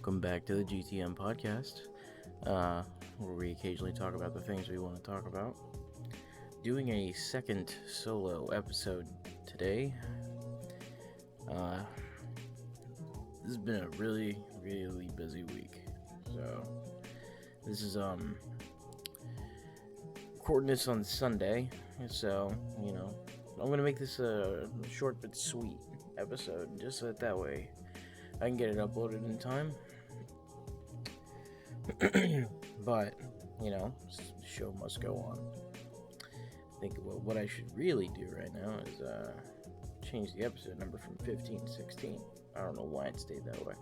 welcome back to the GTM podcast, where we occasionally talk about the things we want to talk about. Doing a second solo episode today. Uh, this has been a really, really busy week. So, this is, recording this on Sunday. So, I'm going to make this a short but sweet episode, just so that way I can get it uploaded in time. But, the show must go on. I think what I should really do right now is change the episode number from 15 to 16. I don't know why it stayed that way.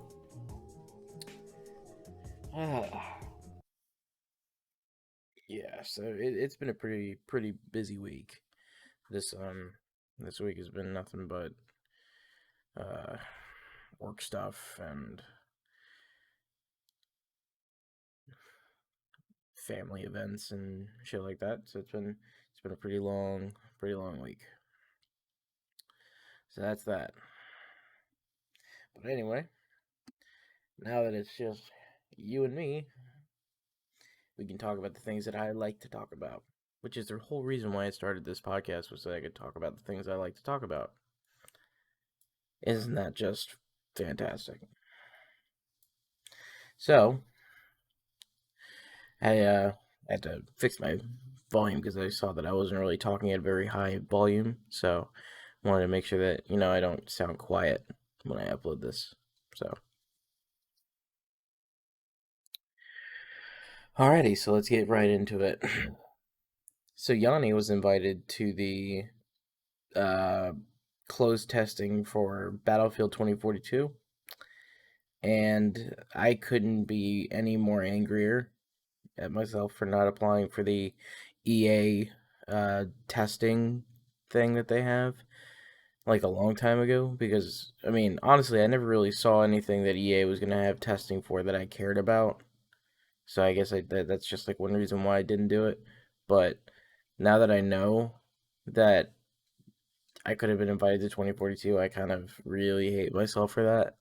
Yeah, so it's been a pretty busy week. This week has been nothing but work stuff and family events and shit like that. So it's been a pretty long week. So that's that. But anyway, now that it's just you and me, we can talk about the things that I like to talk about. Which is the whole reason why I started this podcast, was so I could talk about the things I like to talk about. Isn't that just fantastic? So, I had to fix my volume because I saw that I wasn't really talking at a very high volume. So, I wanted to make sure that, I don't sound quiet when I upload this. So, alrighty, so let's get right into it. So, Yanni was invited to the closed testing for Battlefield 2042, and I couldn't be any more angrier at myself for not applying for the EA testing thing that they have like a long time ago, because I mean, honestly, I never really saw anything that EA was going to have testing for that I cared about. So I guess that's just like one reason why I didn't do it. But now that I know that I could have been invited to 2042, I kind of really hate myself for that.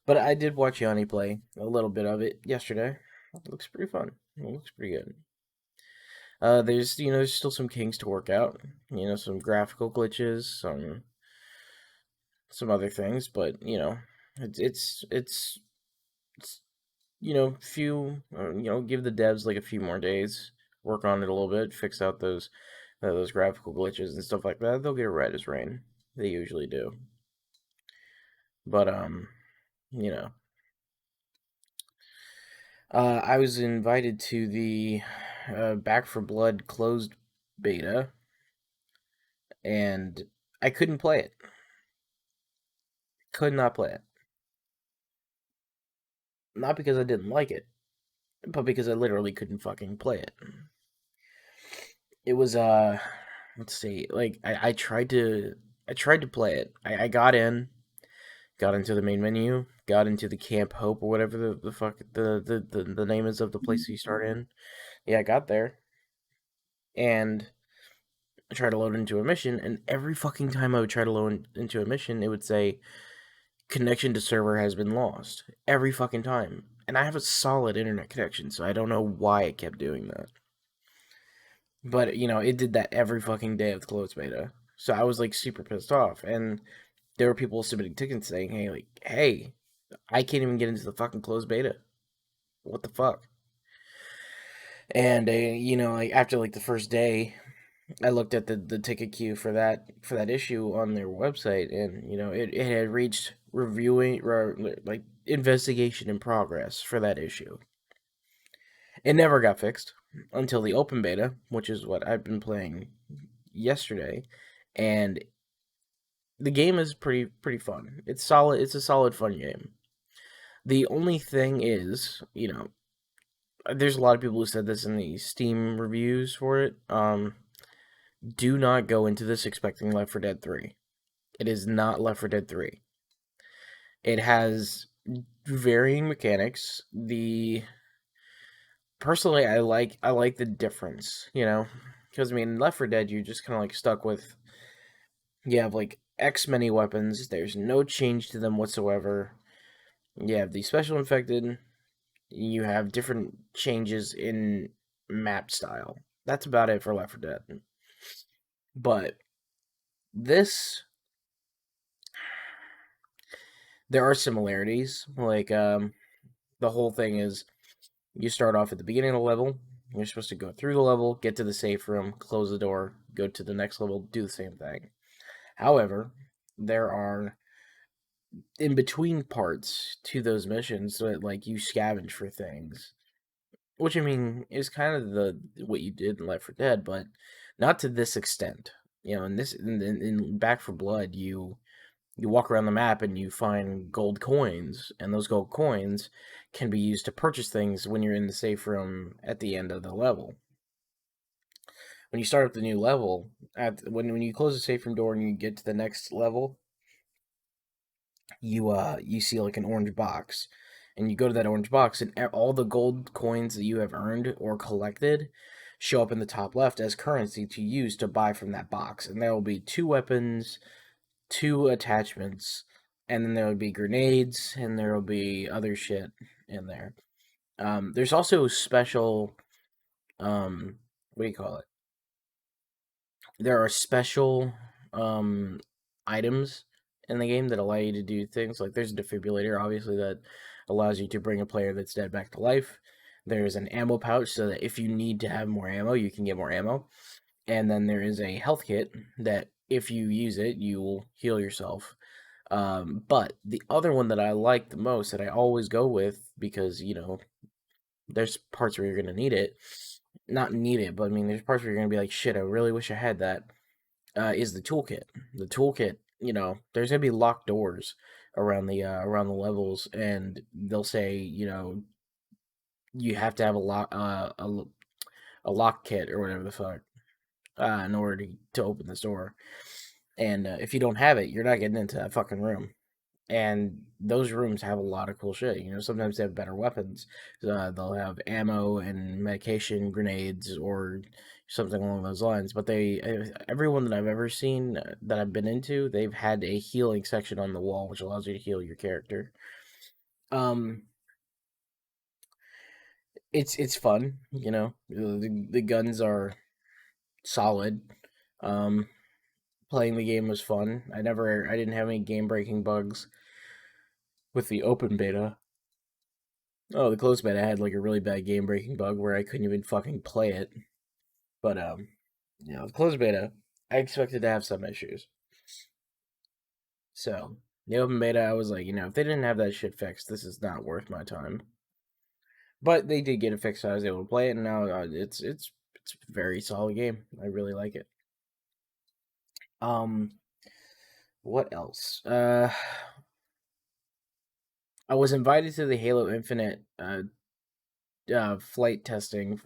But I did watch Yanni play a little bit of it yesterday. It looks pretty fun. It looks pretty good. There's still some kinks to work out. Some graphical glitches, some other things, but it's give the devs like a few more days, work on it a little bit, fix out those graphical glitches and stuff like that. They'll get it right as rain. They usually do. But you know, I was invited to the Back for Blood closed beta, and I couldn't play it. Could not play it. Not because I didn't like it, but because I literally couldn't fucking play it. It was let's see, like I tried to play it. I got into the main menu, got into the Camp Hope or whatever the fuck the name is of the place you start in. Yeah, I got there, and I tried to load into a mission, and every fucking time I would try to load into a mission, it would say connection to server has been lost. Every fucking time. And I have a solid internet connection, so I don't know why it kept doing that. But, it did that every fucking day of the closed beta. So I was, like, super pissed off. And there were people submitting tickets saying, hey, I can't even get into the fucking closed beta. What the fuck? And, like, after, like, the first day, I looked at the ticket queue for that issue on their website, and, it had reached reviewing, like, investigation in progress for that issue. It never got fixed until the open beta, which is what I've been playing yesterday, and the game is pretty fun. It's solid. It's a solid fun game. The only thing is, there's a lot of people who said this in the Steam reviews for it. Do not go into this expecting Left 4 Dead 3. It is not Left 4 Dead 3. It has varying mechanics. Personally, I like the difference, because I mean, Left 4 Dead, you're just kind of like stuck with, you have like X many weapons. There's no change to them whatsoever. You have the special infected. You have different changes in map style. That's about it for Left 4 Dead. But this, there are similarities. Like, the whole thing is you start off at the beginning of the level. You're supposed to go through the level, get to the safe room, close the door, go to the next level, do the same thing. However, there are in between parts to those missions that like you scavenge for things, which I mean is kind of the what you did in Left 4 Dead, but not to this extent. You know, in this in Back for Blood, you walk around the map and you find gold coins, and those gold coins can be used to purchase things when you're in the safe room at the end of the level. When you start up the new level, when you close the safe room door and you get to the next level, you see like an orange box, and you go to that orange box, and all the gold coins that you have earned or collected show up in the top left as currency to use to buy from that box, and there will be two weapons, two attachments, and then there will be grenades, and there will be other shit in there. There's also special, what do you call it? There are special um, items in the game that allow you to do things. Like there's a defibrillator, obviously, that allows you to bring a player that's dead back to life. There's an ammo pouch so that if you need to have more ammo, you can get more ammo. And then there is a health kit that if you use it, you will heal yourself. But the other one that I like the most, that I always go with, because there's parts where you're gonna need it, not need it, but I mean, there's parts where you're gonna be like, shit, I really wish I had that. Is the toolkit. The toolkit, there's gonna be locked doors around the levels, and they'll say, you have to have a lock kit or whatever the fuck, in order to open this door. And if you don't have it, you're not getting into that fucking room. And those rooms have a lot of cool shit. Sometimes they have better weapons. They'll have ammo and medication, grenades, or something along those lines. But everyone that I've ever seen that I've been into, they've had a healing section on the wall, which allows you to heal your character. Um, it's fun. The guns are solid. Um, Playing the game was fun. I didn't have any game breaking bugs with the open beta. Oh, the closed beta had like a really bad game breaking bug where I couldn't even fucking play it. But the closed beta, I expected to have some issues. So the open beta, I was like, if they didn't have that shit fixed, this is not worth my time. But they did get it fixed, so I was able to play it, and now it's a very solid game. I really like it. Um, what else? I was invited to the Halo Infinite flight testing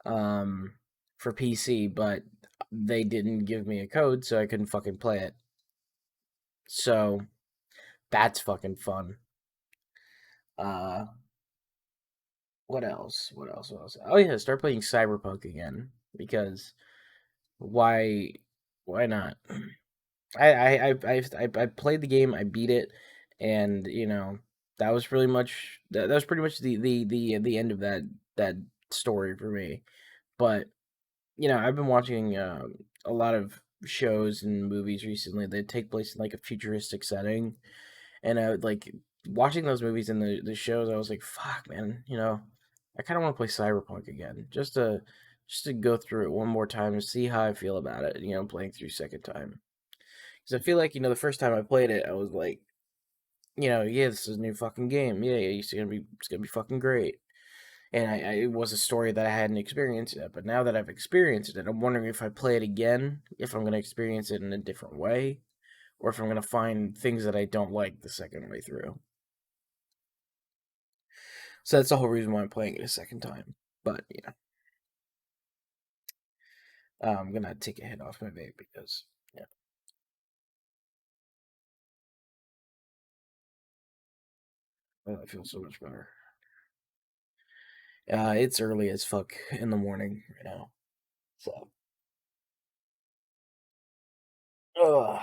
um for PC, but they didn't give me a code, so I couldn't fucking play it. So that's fucking fun. Uh, what else? What else? What else? Oh yeah, start playing Cyberpunk again, because why? Why not? I played the game, I beat it, and that was pretty much that was pretty much the end of that story for me. But I've been watching a lot of shows and movies recently that take place in like a futuristic setting, and like watching those movies and the shows. I was like, fuck, man, I kind of want to play Cyberpunk again, just to go through it one more time and see how I feel about it. Playing through second time, because I feel like the first time I played it, I was like, yeah, this is a new fucking game. Yeah, it's gonna be fucking great. And it was a story that I hadn't experienced yet. But now that I've experienced it, I'm wondering if I play it again, if I'm going to experience it in a different way, or if I'm going to find things that I don't like the second way through. So that's the whole reason why I'm playing it a second time. But I'm going to take a hit off my vape because, yeah, I feel so much better. It's early as fuck in the morning right now. So, ugh.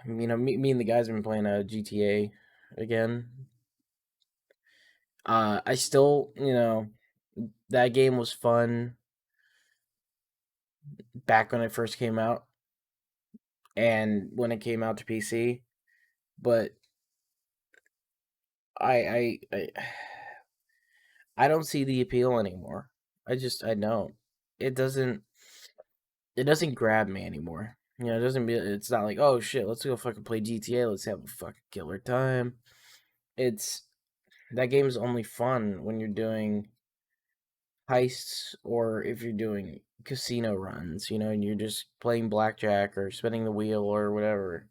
me and the guys have been playing GTA again. I still, that game was fun back when it first came out and when it came out to PC, but I I don't see the appeal anymore. I don't. It doesn't it doesn't grab me anymore. It doesn't be it's not like, "Oh shit, let's go fucking play GTA. Let's have a fucking killer time." It's that game's only fun when you're doing heists or if you're doing casino runs, and you're just playing blackjack or spinning the wheel or whatever.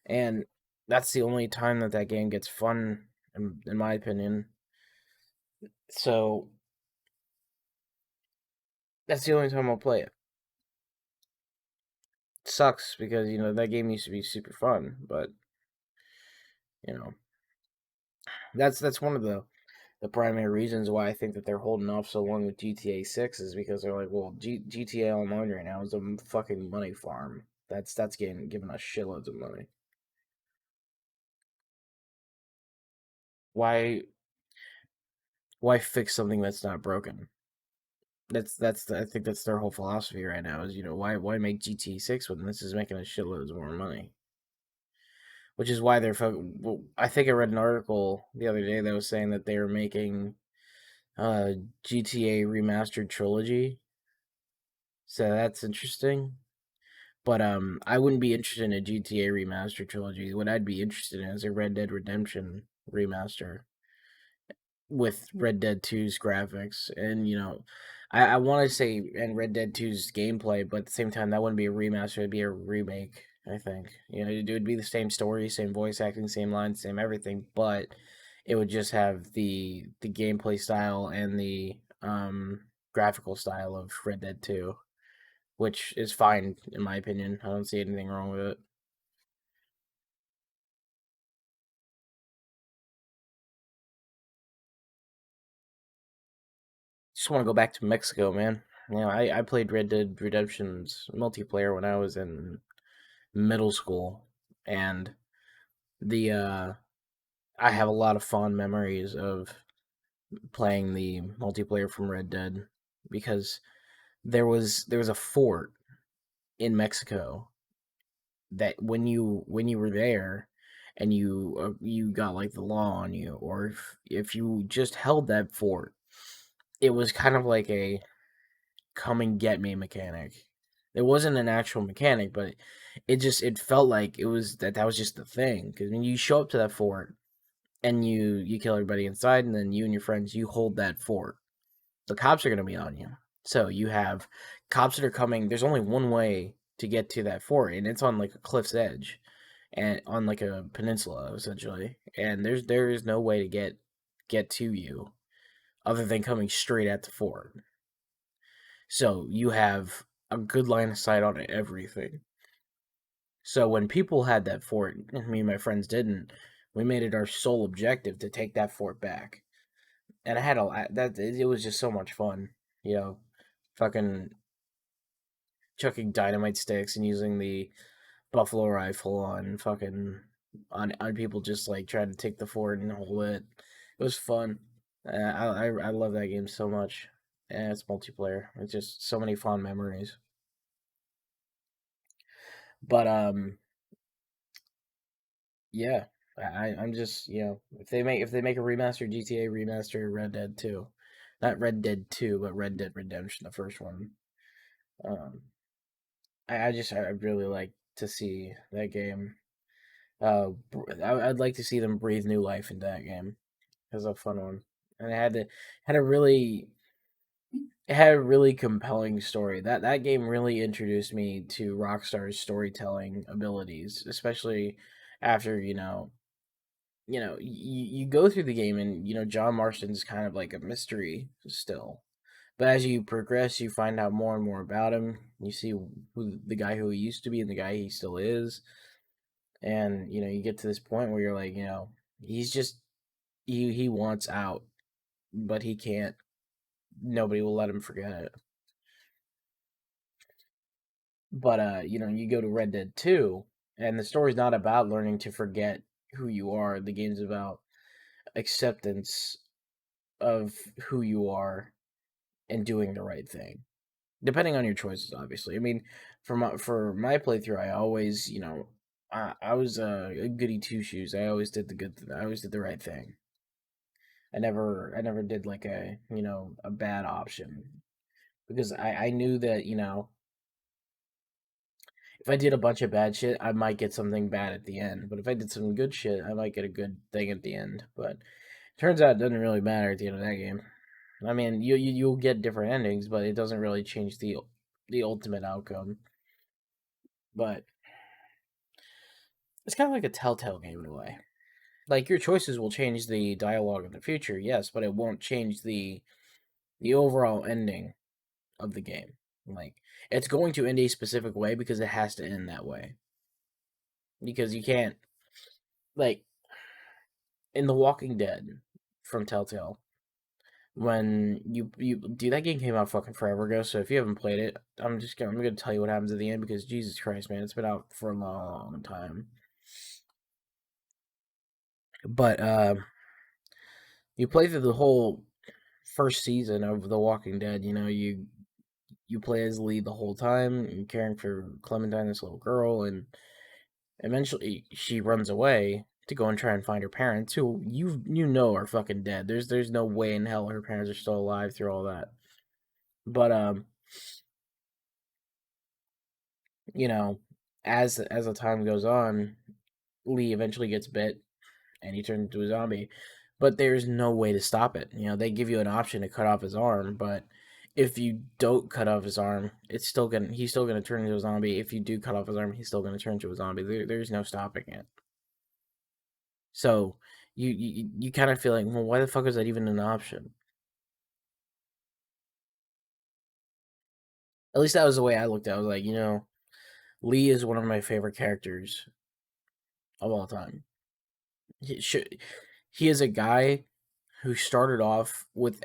And that's the only time that that game gets fun, in my opinion. So that's the only time I'll play it. Sucks because that game used to be super fun, but you know that's one of the primary reasons why I think that they're holding off so long with GTA 6 is because they're like, well, GTA Online right now is a fucking money farm. That's giving us shitloads of money. Why why fix something that's not broken? I think that's their whole philosophy right now is why make GTA 6 when this is making us shitloads more money? Which is why well, I think I read an article the other day that was saying that they were making uh GTA remastered trilogy. So that's interesting. But I wouldn't be interested in a GTA remaster trilogy. What I'd be interested in is a Red Dead Redemption remaster with Red Dead 2's graphics. And I want to say and Red Dead 2's gameplay, but at the same time that wouldn't be a remaster, it'd be a remake, I think. It would be the same story, same voice acting, same lines, same everything, but it would just have the gameplay style and the graphical style of Red Dead 2, which is fine in my opinion. I don't see anything wrong with it. Just want to go back to Mexico, man. I played Red Dead Redemption's multiplayer when I was in middle school, and the I have a lot of fond memories of playing the multiplayer from Red Dead because there was a fort in Mexico that when you were there and you got like the law on you, or if you just held that fort, it was kind of like a come and get me mechanic. It wasn't an actual mechanic, but it felt like that was just the thing. Because when you show up to that fort and you kill everybody inside, and then you and your friends you hold that fort, the cops are gonna be on you. So you have cops that are coming. There's only one way to get to that fort, and it's on like a cliff's edge, and on like a peninsula essentially. And there is no way to get to you other than coming straight at the fort. So you have a good line of sight on everything. So when people had that fort, and me and my friends didn't, we made it our sole objective to take that fort back. And I had that it was just so much fun, you know, fucking chucking dynamite sticks and using the buffalo rifle on people just like trying to take the fort and hold it. It was fun. I love that game so much. And it's multiplayer. It's just so many fond memories. But yeah, I'm just if they make a remaster GTA remaster Red Dead 2, not Red Dead 2, but Red Dead Redemption, the first one. Um, I really like to see that game. I'd like to see them breathe new life into that game. It was a fun one, and had a really it had a really compelling story. That game really introduced me to Rockstar's storytelling abilities, especially after you go through the game and John Marston's kind of like a mystery still, but as you progress you find out more and more about him. You see who the guy who he used to be and the guy he still is, and you get to this point where you're like, he's just he wants out, but he can't. Nobody will let him forget it. But you go to Red Dead 2, And the story's not about learning to forget who you are. The game's about acceptance of who you are and doing the right thing, depending on your choices. Obviously, I mean, for my playthrough, I always, I was a goody two shoes. I always did the I always did the right thing. I never did like a bad option because I knew that if I did a bunch of bad shit, I might get something bad at the end. But if I did some good shit, I might get a good thing at the end. But turns out it doesn't really matter at the end of that game. I mean, you'll get different endings, but it doesn't really change the ultimate outcome. But it's kind of like a Telltale game in a way. Like your choices will change the dialogue in the future, yes, but it won't change the overall ending of the game. Like it's going to end a specific way because it has to end that way. Because you can't like in The Walking Dead from Telltale. When you dude, that game came out fucking forever ago. So if you haven't played it, I'm gonna tell you what happens at the end because Jesus Christ, man, it's been out for a long time. But you play through the whole first season of The Walking Dead. You play as Lee the whole time, and caring for Clementine, this little girl, and eventually she runs away to go and try and find her parents, who you know are fucking dead. There's no way in hell her parents are still alive through all that. But you know, as the time goes on, Lee eventually gets bit and he turns into a zombie. But there's no way to stop it. They give you an option to cut off his arm, but if you don't cut off his arm, he's still gonna turn into a zombie. If you do cut off his arm, he's still gonna turn into a zombie. There's no stopping it. So you kind of feel like, well, why the fuck is that even an option? At least that was the way I looked at it. I was like, Lee is one of my favorite characters of all time. He should, he is a guy who started off with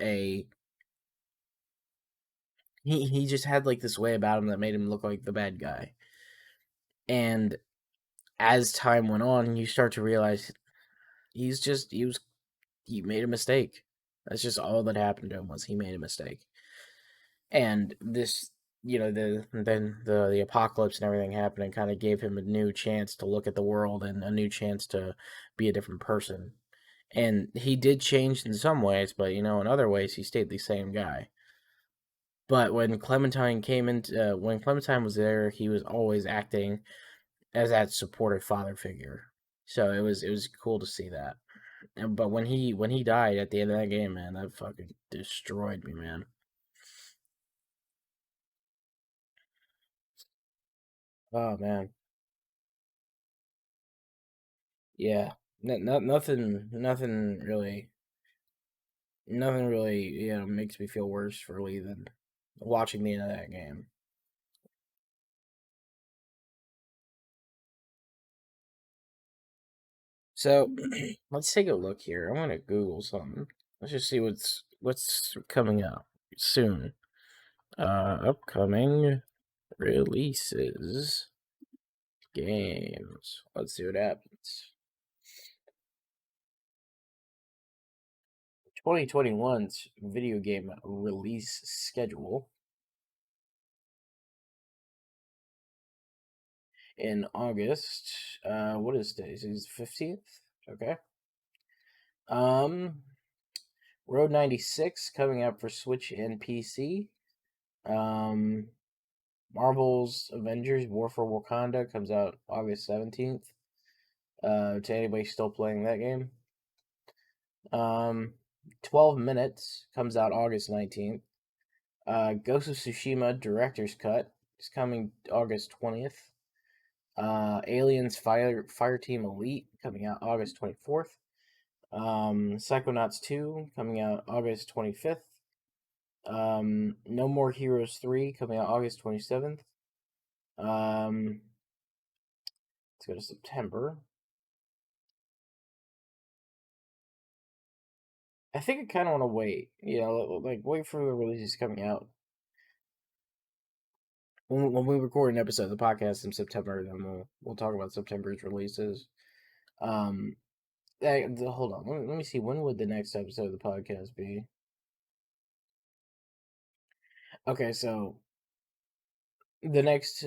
he just had like this way about him that made him look like the bad guy. And as time went on, you start to realize he made a mistake. That's just all that happened to him was he made a mistake. And this the apocalypse and everything happened and kind of gave him a new chance to look at the world and a new chance to be a different person. And he did change in some ways, but in other ways he stayed the same guy. But when Clementine was there, he was always acting as that supportive father figure. So it was cool to see that. But when he died at the end of that game, man, that fucking destroyed me, man. Oh man, yeah. Nothing really, makes me feel worse for Lee than watching the end of that game. So let's take a look here. I'm gonna Google something. Let's just see what's coming up soon. Upcoming releases games. Let's see what happens. 2021's video game release schedule in August. What is today? Is 15th? Okay. Um, Road 96 coming out for Switch and PC. Um, Marvel's Avengers War for Wakanda comes out August 17th. To anybody still playing that game. Um, 12 Minutes comes out August 19th. Ghost of Tsushima Director's Cut is coming August 20th. Aliens Fireteam Elite coming out August 24th. Psychonauts 2 coming out August 25th. No More Heroes 3 coming out August 27th. Um, let's go to September. I think I kind of want to wait. Like wait for the releases coming out. when we record an episode of the podcast in September, then we'll talk about September's releases. Um, hold on, let me see. When would the next episode of the podcast be? Okay, so the next,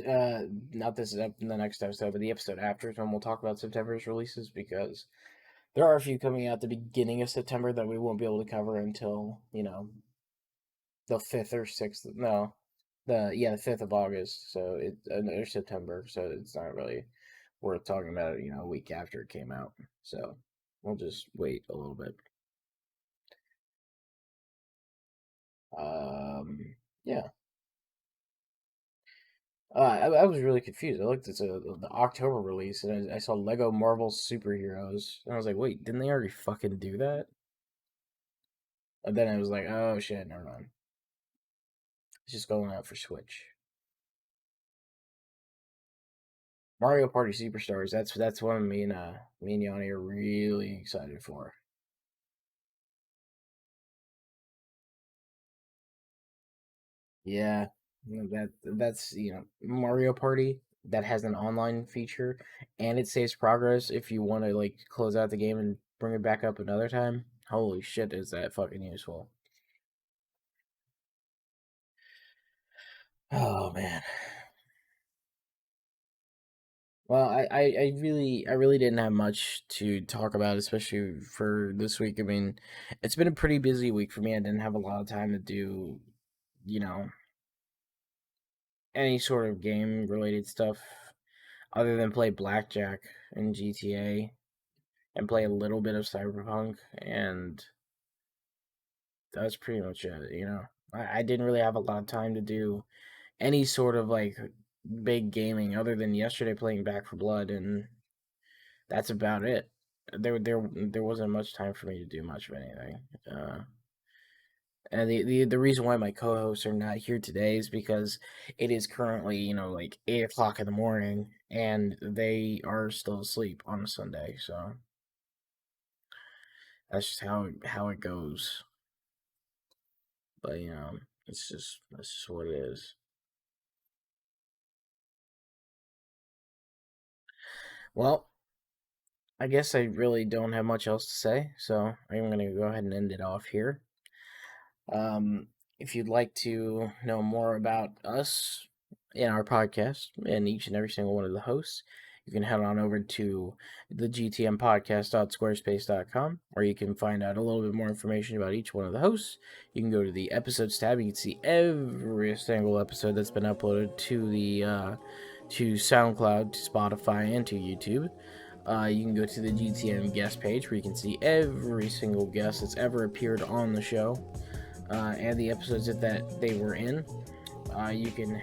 not this the next episode, but the episode after is when we'll talk about September's releases, because there are a few coming out the beginning of September that we won't be able to cover until, the 5th or 6th. No, the 5th of August. So or September. So it's not really worth talking about it, a week after it came out. So we'll just wait a little bit. Yeah. I was really confused. I looked at the October release, and I saw Lego Marvel Superheroes, and I was like, wait, didn't they already fucking do that? And then I was like, oh shit, never mind. It's just going out for Switch. Mario Party Superstars. That's one me and Yanni are really excited for. Yeah, that's Mario Party that has an online feature, and it saves progress if you want to like close out the game and bring it back up another time. Holy shit, is that fucking useful? Oh man. Well, I really didn't have much to talk about, especially for this week. I mean, it's been a pretty busy week for me. I didn't have a lot of time to do, you know, any sort of game related stuff other than play blackjack and GTA and play a little bit of Cyberpunk, and that's pretty much it. I didn't really have a lot of time to do any sort of like big gaming other than yesterday playing Back for Blood, and that's about it. There wasn't much time for me to do much of anything. And the reason why my co-hosts are not here today is because it is currently like 8 o'clock in the morning, and they are still asleep on a Sunday. So that's just how it goes. But that's just what it is. Well, I guess I really don't have much else to say, so I'm gonna go ahead and end it off here. Um, if you'd like to know more about us in our podcast and each and every single one of the hosts, you can head on over to the gtmpodcast.squarespace.com, where you can find out a little bit more information about each one of the hosts. You can go to the episodes tab. You can see every single episode that's been uploaded to the to SoundCloud, to Spotify, and to YouTube. You can go to the GTM guest page, where you can see every single guest that's ever appeared on the show, and the episodes that they were in. You can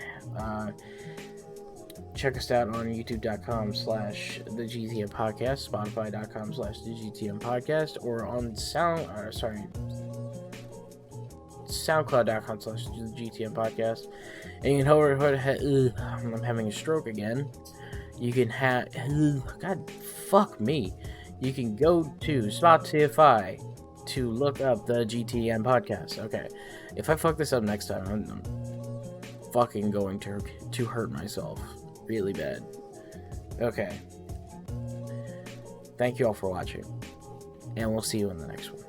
check us out on youtube.com/the GTM podcast, spotify.com/the GTM podcast, or on soundcloud.com/the GTM podcast. And you can I'm having a stroke again. You can God fuck me. You can go to Spotify to look up the GTM podcast. Okay, if I fuck this up next time, I'm fucking going to hurt myself really bad. Okay, thank you all for watching, and we'll see you in the next one.